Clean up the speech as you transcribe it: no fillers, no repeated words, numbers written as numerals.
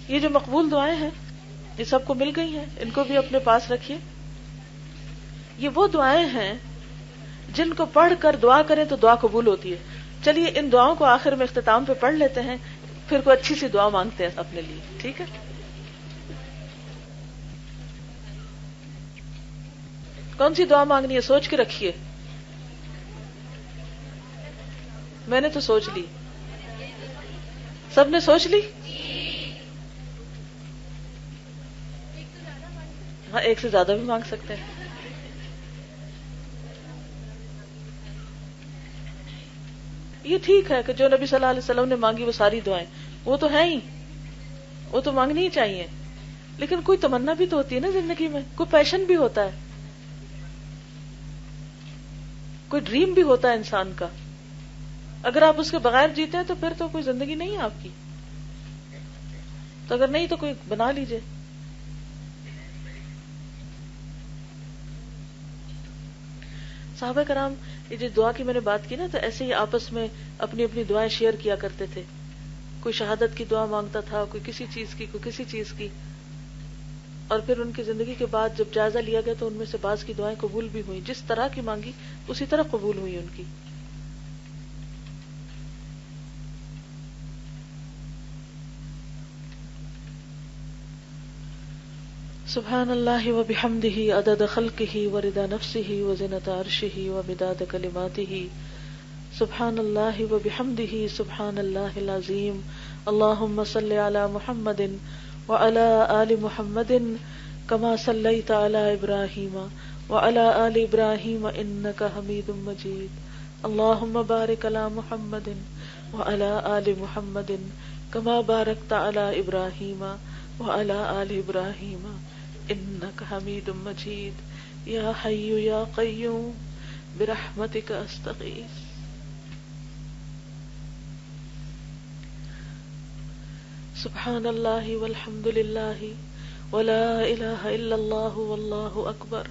یہ جو مقبول دعائیں ہیں یہ سب کو مل گئی ہیں، ان کو بھی اپنے پاس رکھیے. یہ وہ دعائیں ہیں جن کو پڑھ کر دعا کریں تو دعا قبول ہوتی ہے. چلیے ان دعاؤں کو آخر میں اختتام پہ پڑھ لیتے ہیں، پھر کوئی اچھی سی دعا مانگتے ہیں اپنے لیے. ٹھیک ہے؟ کون سی دعا مانگنی ہے سوچ کے رکھیے. میں نے تو سوچ لی. سب نے سوچ لی؟ ہاں ایک سے زیادہ بھی مانگ سکتے ہیں. یہ ٹھیک ہے کہ جو نبی صلی اللہ علیہ وسلم نے مانگی وہ ساری دعائیں وہ تو ہیں ہی، وہ تو مانگنی ہی چاہیے. لیکن کوئی تمنا بھی تو ہوتی ہے نا زندگی میں، کوئی پیشن بھی ہوتا ہے، کوئی ڈریم بھی ہوتا ہے انسان کا. اگر آپ اس کے بغیر جیتے ہیں تو پھر تو کوئی زندگی نہیں ہے آپ کی. تو اگر نہیں تو کوئی بنا لیجئے. صحابہ کرام یہ جو دعا کی میں نے بات کی نا، تو ایسے ہی آپس میں اپنی اپنی دعائیں شیئر کیا کرتے تھے. کوئی شہادت کی دعا مانگتا تھا، کوئی کسی چیز کی، کوئی کسی چیز کی. اور پھر ان کی زندگی کے بعد جب جائزہ لیا گیا تو ان میں سے بعض کی دعائیں قبول بھی ہوئیں. جس طرح کی مانگی اسی طرح قبول ہوئی ان کی. سبحان اللہ وبحمدہ عدد خلقہ ورضا نفسہ وزنۃ عرشہ ومداد کلماتہ. سبحان اللہ وبحمدہ سبحان اللہ العظیم. اللہم صل علی محمد وعلی آل محمد کما صلیت علی ابراہیم وعلی آل ابراہیم انک حمید مجید. اللہم بارک علی محمد وعلی آل محمد کما بارکت علی ابراہیم وعلی آل ابراہیم انک حمید مجید. یا حی یا قیوم برحمتک استغیث. سبحان اللہ والحمد للہ ولا الہ الا اللہ واللہ اکبر